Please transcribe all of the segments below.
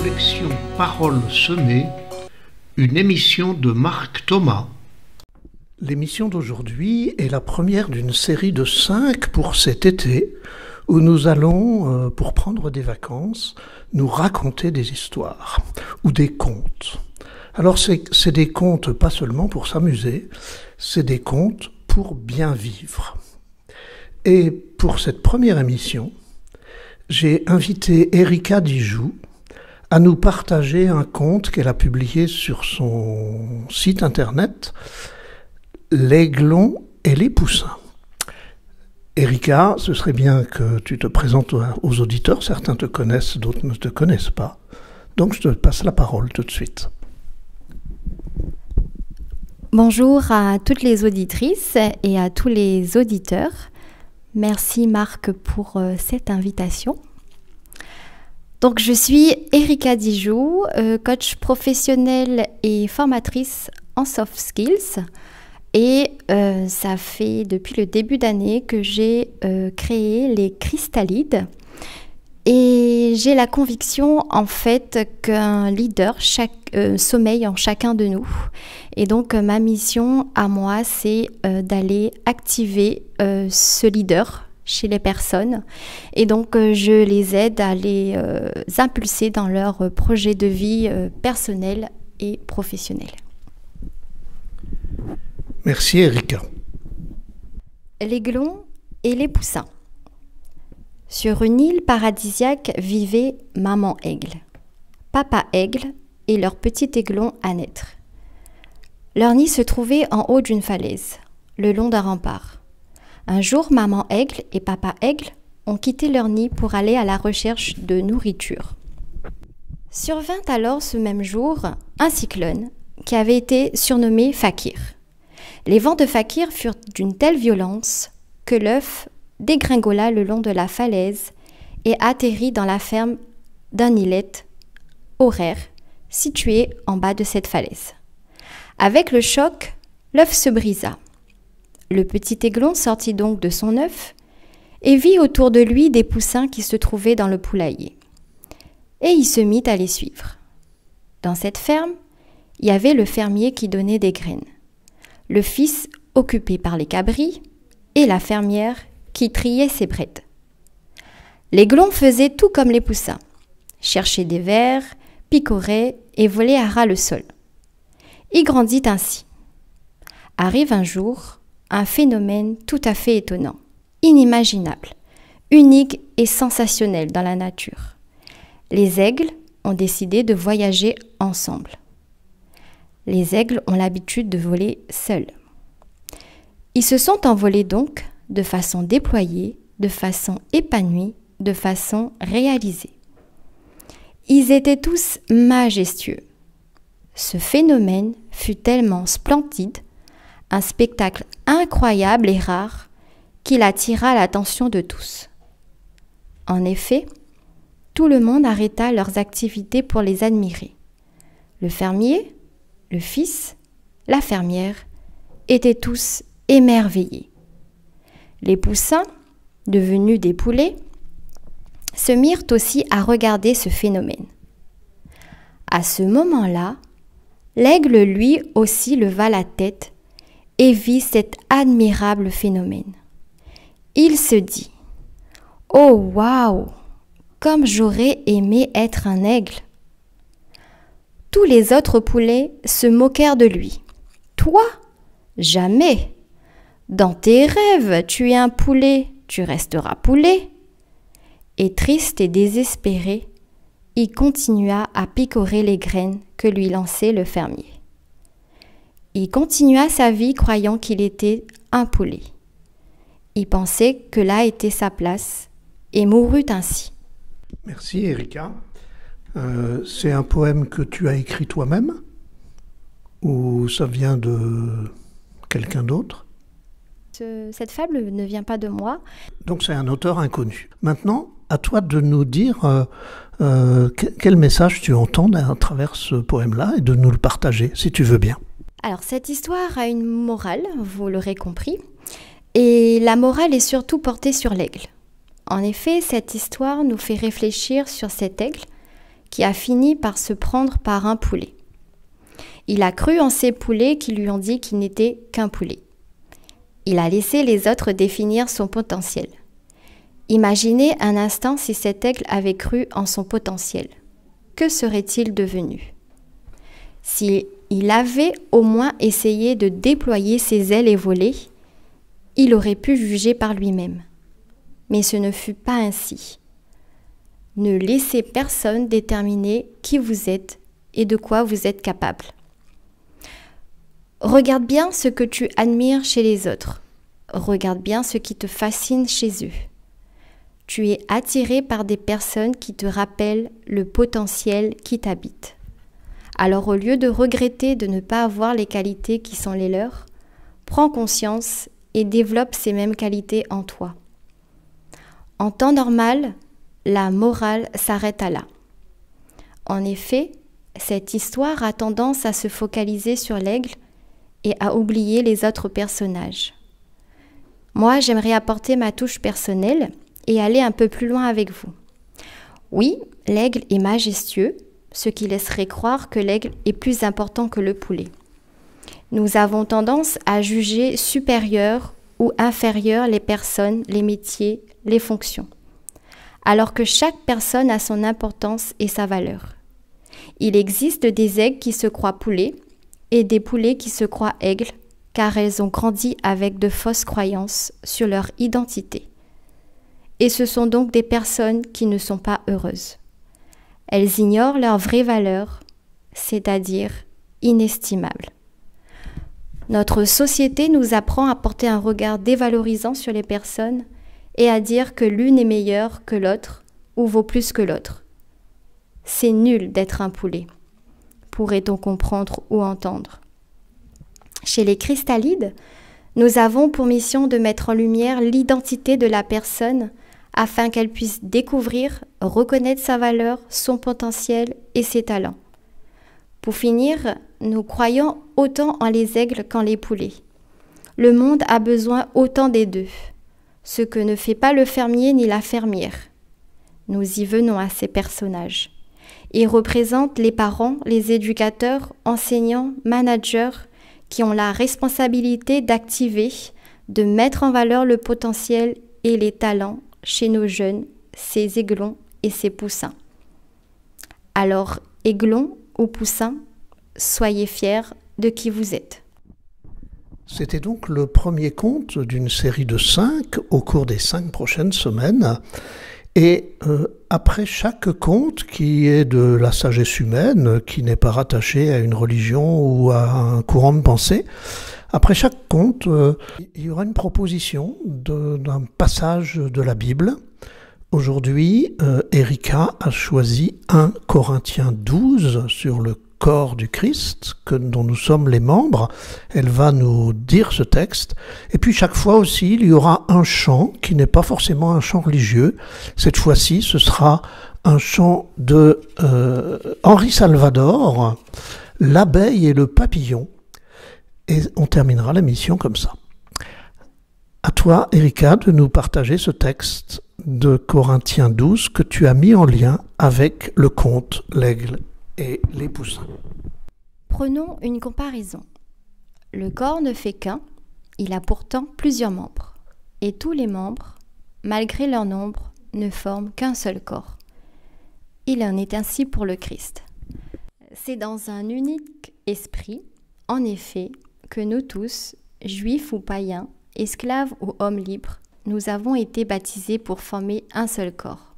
collection Paroles semées, une émission de Marc Thomas. L'émission d'aujourd'hui est la première d'une série de 5 pour cet été, où nous allons, pour prendre des vacances, nous raconter des histoires ou des contes. Alors c'est des contes pas seulement pour s'amuser, c'est des contes pour bien vivre. Et pour cette première émission, j'ai invité Erika Dijoux à nous partager un conte qu'elle a publié sur son site internet « L'Aiglon et les poussins ». Erika, ce serait bien que tu te présentes aux auditeurs. Certains te connaissent, d'autres ne te connaissent pas. Donc je te passe la parole tout de suite. Bonjour à toutes les auditrices et à tous les auditeurs. Merci Marc pour cette invitation. Donc je suis Erika Dijoux, coach professionnelle et formatrice en soft skills. Et ça fait depuis le début d'année que j'ai créé les Cristallides. Et j'ai la conviction en fait qu'un leader sommeille en chacun de nous. Et donc ma mission à moi, c'est d'aller activer ce leader chez les personnes. Et donc je les aide à les impulser dans leur projet de vie personnel et professionnel. Merci Erika. L'Aiglon et les poussins. Sur une île paradisiaque vivait maman aigle, papa aigle et leur petit aiglon à naître. Leur nid se trouvait en haut d'une falaise, le long d'un rempart. Un jour, maman aigle et papa aigle ont quitté leur nid pour aller à la recherche de nourriture. Survint alors ce même jour un cyclone qui avait été surnommé Fakir. Les vents de Fakir furent d'une telle violence que l'œuf dégringola le long de la falaise et atterrit dans la ferme d'un îlette horaire situé en bas de cette falaise. Avec le choc, l'œuf se brisa. Le petit aiglon sortit donc de son œuf et vit autour de lui des poussins qui se trouvaient dans le poulailler. Et il se mit à les suivre. Dans cette ferme, il y avait le fermier qui donnait des graines, le fils occupé par les cabris et la fermière qui triait ses braides. L'aiglon faisait tout comme les poussins, cherchait des vers, picorait et volait à ras le sol. Il grandit ainsi. Arrive un jour un phénomène tout à fait étonnant, inimaginable, unique et sensationnel dans la nature. Les aigles ont décidé de voyager ensemble. Les aigles ont l'habitude de voler seuls. Ils se sont envolés donc de façon déployée, de façon épanouie, de façon réalisée. Ils étaient tous majestueux. Ce phénomène fut tellement splendide, un spectacle incroyable et rare, qu'il attira l'attention de tous. En effet, tout le monde arrêta leurs activités pour les admirer. Le fermier, le fils, la fermière étaient tous émerveillés. Les poussins, devenus des poulets, se mirent aussi à regarder ce phénomène. À ce moment-là, l'aigle lui aussi leva la tête et vit cet admirable phénomène. Il se dit « Oh waouh, comme j'aurais aimé être un aigle !» Tous les autres poulets se moquèrent de lui. « Toi, jamais ! Dans tes rêves, tu es un poulet, tu resteras poulet. » Et triste et désespéré, il continua à picorer les graines que lui lançait le fermier. Il continua sa vie croyant qu'il était un poulet. Il pensait que là était sa place et mourut ainsi. Merci Erika. C'est un poème que tu as écrit toi-même ou ça vient de quelqu'un d'autre ? Cette fable ne vient pas de moi. Donc c'est un auteur inconnu. Maintenant, à toi de nous dire quel message tu entends à travers ce poème-là et de nous le partager, si tu veux bien. Alors cette histoire a une morale, vous l'aurez compris, et la morale est surtout portée sur l'aigle. En effet, cette histoire nous fait réfléchir sur cet aigle qui a fini par se prendre par un poulet. Il a cru en ces poulets qui lui ont dit qu'il n'était qu'un poulet. Il a laissé les autres définir son potentiel. Imaginez un instant si cet aigle avait cru en son potentiel. Que serait-il devenu? S'il avait au moins essayé de déployer ses ailes et voler, il aurait pu juger par lui-même. Mais ce ne fut pas ainsi. Ne laissez personne déterminer qui vous êtes et de quoi vous êtes capable. Regarde bien ce que tu admires chez les autres. Regarde bien ce qui te fascine chez eux. Tu es attiré par des personnes qui te rappellent le potentiel qui t'habite. Alors au lieu de regretter de ne pas avoir les qualités qui sont les leurs, prends conscience et développe ces mêmes qualités en toi. En temps normal, la morale s'arrête à là. En effet, cette histoire a tendance à se focaliser sur l'aigle et à oublier les autres personnages. Moi, j'aimerais apporter ma touche personnelle et aller un peu plus loin avec vous. Oui, l'aigle est majestueux, ce qui laisserait croire que l'aigle est plus important que le poulet. Nous avons tendance à juger supérieurs ou inférieurs les personnes, les métiers, les fonctions, alors que chaque personne a son importance et sa valeur. Il existe des aigles qui se croient poulets et des poulets qui se croient aigles, car elles ont grandi avec de fausses croyances sur leur identité. Et ce sont donc des personnes qui ne sont pas heureuses. Elles ignorent leur vraie valeur, c'est-à-dire inestimables. Notre société nous apprend à porter un regard dévalorisant sur les personnes et à dire que l'une est meilleure que l'autre ou vaut plus que l'autre. C'est nul d'être un poulet, pourrait-on comprendre ou entendre. Chez les cristallides, nous avons pour mission de mettre en lumière l'identité de la personne afin qu'elle puisse découvrir, reconnaître sa valeur, son potentiel et ses talents. Pour finir, nous croyons autant en les aigles qu'en les poulets. Le monde a besoin autant des deux, ce que ne fait pas le fermier ni la fermière. Nous y venons à ces personnages. Ils représentent les parents, les éducateurs, enseignants, managers, qui ont la responsabilité d'activer, de mettre en valeur le potentiel et les talents chez nos jeunes, ces aiglons et ces poussins. Alors, aiglons ou poussins, soyez fiers de qui vous êtes. C'était donc le premier conte d'une série de 5 au cours des 5 prochaines semaines. Et après chaque conte qui est de la sagesse humaine, qui n'est pas rattaché à une religion ou à un courant de pensée, après chaque conte, il y aura une proposition d'un passage de la Bible. Aujourd'hui, Erika a choisi 1 Corinthiens 12 sur le corps du Christ, dont nous sommes les membres. Elle va nous dire ce texte. Et puis chaque fois aussi, il y aura un chant qui n'est pas forcément un chant religieux. Cette fois-ci, ce sera un chant de Henri Salvador, L'abeille et le papillon. Et on terminera la mission comme ça. À toi, Erika, de nous partager ce texte de Corinthiens 12 que tu as mis en lien avec le conte L'aigle et les poussins. Prenons une comparaison. Le corps ne fait qu'un, il a pourtant plusieurs membres. Et tous les membres, malgré leur nombre, ne forment qu'un seul corps. Il en est ainsi pour le Christ. C'est dans un unique esprit, en effet, que nous tous, juifs ou païens, esclaves ou hommes libres, nous avons été baptisés pour former un seul corps.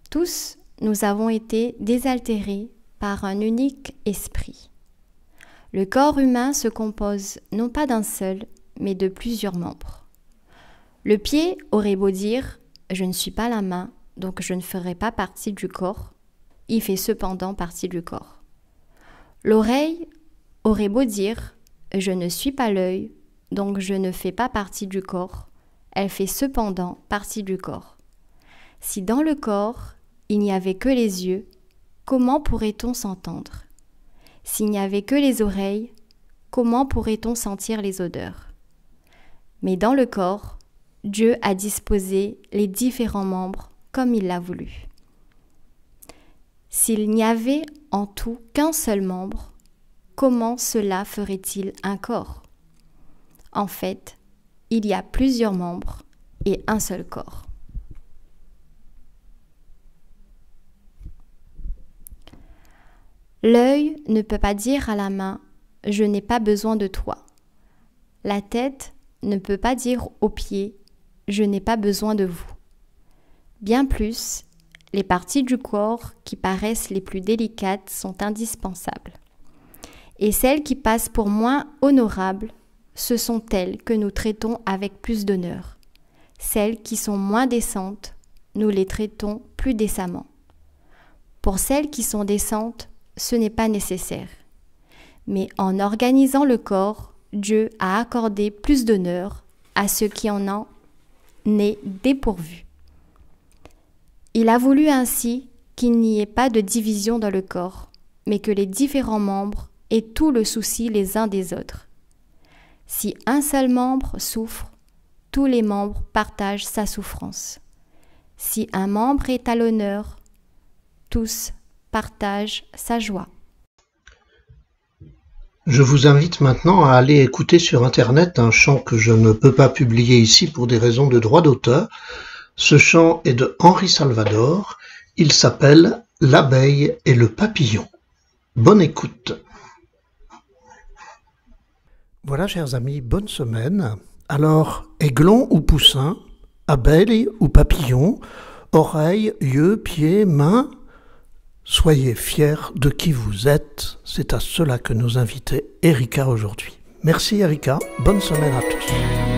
Tous, nous avons été désaltérés par un unique esprit. Le corps humain se compose non pas d'un seul, mais de plusieurs membres. Le pied aurait beau dire « je ne suis pas la main, donc je ne ferai pas partie du corps », il fait cependant partie du corps. L'oreille aurait beau dire « je ne suis pas l'œil, donc je ne fais pas partie du corps », elle fait cependant partie du corps. Si dans le corps, il n'y avait que les yeux, comment pourrait-on s'entendre? S'il n'y avait que les oreilles, comment pourrait-on sentir les odeurs? Mais dans le corps, Dieu a disposé les différents membres comme il l'a voulu. S'il n'y avait en tout qu'un seul membre, comment cela ferait-il un corps? En fait, il y a plusieurs membres et un seul corps. L'œil ne peut pas dire à la main « je n'ai pas besoin de toi ». La tête ne peut pas dire aux pieds « je n'ai pas besoin de vous ». Bien plus, les parties du corps qui paraissent les plus délicates sont indispensables. Et celles qui passent pour moins honorables, ce sont elles que nous traitons avec plus d'honneur. Celles qui sont moins décentes, nous les traitons plus décemment. Pour celles qui sont décentes, ce n'est pas nécessaire. Mais en organisant le corps, Dieu a accordé plus d'honneur à ceux qui en est dépourvu. Il a voulu ainsi qu'il n'y ait pas de division dans le corps, mais que les différents membres aient tout le souci les uns des autres. Si un seul membre souffre, tous les membres partagent sa souffrance. Si un membre est à l'honneur, tous partagent sa joie. Je vous invite maintenant à aller écouter sur Internet un chant que je ne peux pas publier ici pour des raisons de droit d'auteur. Ce chant est de Henri Salvador. Il s'appelle « L'abeille et le papillon ». Bonne écoute. Voilà, chers amis, bonne semaine. Alors, aiglon ou poussin, abeille ou papillon, oreilles, yeux, pieds, mains, soyez fiers de qui vous êtes. C'est à cela que nous invitait Erika aujourd'hui. Merci Erika, bonne semaine à tous.